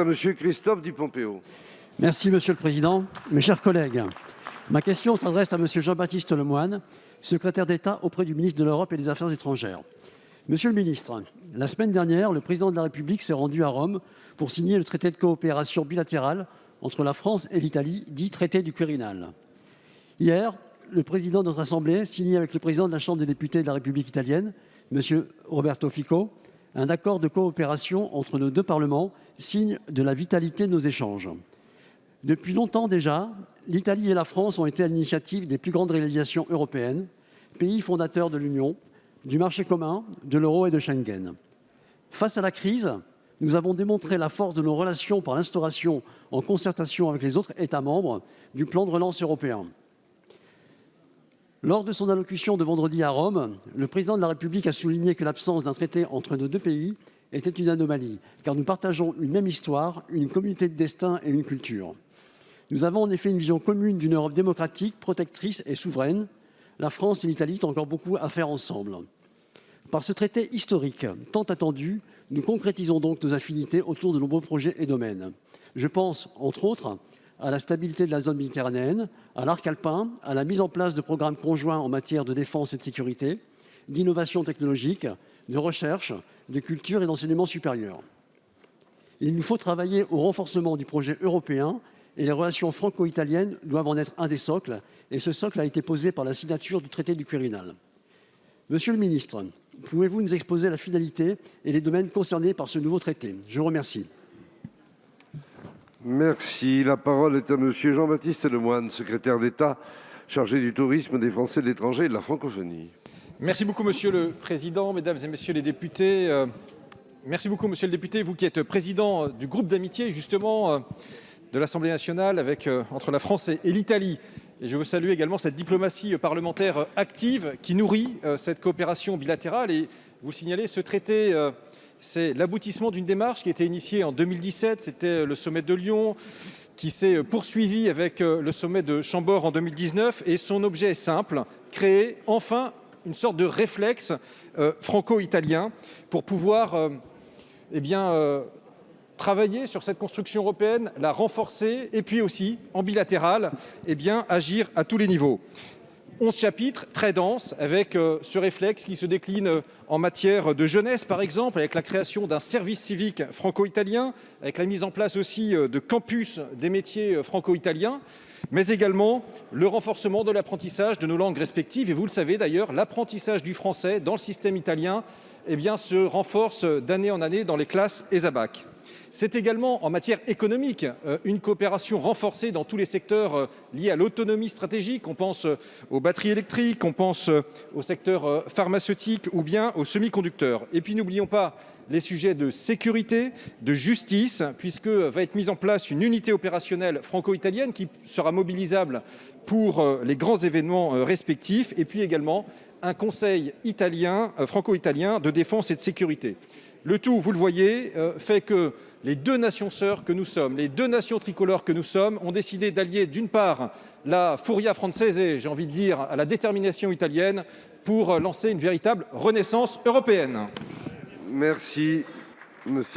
Monsieur Christophe Di-Pompeo. Merci Monsieur le Président. Mes chers collègues, ma question s'adresse à Monsieur Jean-Baptiste Lemoyne, secrétaire d'État auprès du ministre de l'Europe et des Affaires étrangères. Monsieur le ministre, la semaine dernière, le président de la République s'est rendu à Rome pour signer le traité de coopération bilatérale entre la France et l'Italie, dit traité du Quirinal. Hier, le président de notre Assemblée signait avec le président de la Chambre des députés de la République italienne, Monsieur Roberto Fico, un accord de coopération entre nos deux parlements, signe de la vitalité de nos échanges. Depuis longtemps déjà, l'Italie et la France ont été à l'initiative des plus grandes réalisations européennes, pays fondateurs de l'Union, du marché commun, de l'euro et de Schengen. Face à la crise, nous avons démontré la force de nos relations par l'instauration, en concertation avec les autres États membres, du plan de relance européen. Lors de son allocution de vendredi à Rome, le président de la République a souligné que l'absence d'un traité entre nos deux pays était une anomalie, car nous partageons une même histoire, une communauté de destin et une culture. Nous avons en effet une vision commune d'une Europe démocratique, protectrice et souveraine. La France et l'Italie ont encore beaucoup à faire ensemble. Par ce traité historique, tant attendu, nous concrétisons donc nos affinités autour de nombreux projets et domaines. Je pense, entre autres, à la stabilité de la zone méditerranéenne, à l'arc alpin, à la mise en place de programmes conjoints en matière de défense et de sécurité, d'innovation technologique, de recherche, de culture et d'enseignement supérieur. Il nous faut travailler au renforcement du projet européen et les relations franco-italiennes doivent en être un des socles, et ce socle a été posé par la signature du traité du Quirinal. Monsieur le ministre, pouvez-vous nous exposer la finalité et les domaines concernés par ce nouveau traité? Je vous remercie. Merci. La parole est à Monsieur Jean-Baptiste Lemoyne, secrétaire d'État chargé du tourisme, des Français de l'étranger et de la francophonie. Merci beaucoup, Monsieur le Président, Mesdames et Messieurs les députés. Merci beaucoup, Monsieur le député, vous qui êtes président du groupe d'amitié, justement, de l'Assemblée nationale entre la France et l'Italie. Et je veux saluer également cette diplomatie parlementaire active qui nourrit cette coopération bilatérale. Et vous signalez, ce traité, c'est l'aboutissement d'une démarche qui a été initiée en 2017. C'était le sommet de Lyon, qui s'est poursuivi avec le sommet de Chambord en 2019. Et son objet est simple, créer enfin une sorte de réflexe franco-italien pour pouvoir travailler sur cette construction européenne, la renforcer et puis aussi, en bilatéral, agir à tous les niveaux. 11 chapitres très denses avec ce réflexe qui se décline en matière de jeunesse, par exemple, avec la création d'un service civique franco-italien, avec la mise en place aussi de campus des métiers franco-italiens, mais également le renforcement de l'apprentissage de nos langues respectives. Et vous le savez d'ailleurs, l'apprentissage du français dans le système italien se renforce d'année en année dans les classes ESABAC. C'est également en matière économique une coopération renforcée dans tous les secteurs liés à l'autonomie stratégique. On pense aux batteries électriques, on pense au secteur pharmaceutique ou bien aux semi-conducteurs. Et puis n'oublions pas les sujets de sécurité, de justice, puisque va être mise en place une unité opérationnelle franco-italienne qui sera mobilisable pour les grands événements respectifs, et puis également un conseil franco-italien de défense et de sécurité. Le tout, vous le voyez, fait que les deux nations sœurs que nous sommes, les deux nations tricolores que nous sommes, ont décidé d'allier d'une part la furia française et, j'ai envie de dire, à la détermination italienne pour lancer une véritable renaissance européenne. Merci, monsieur.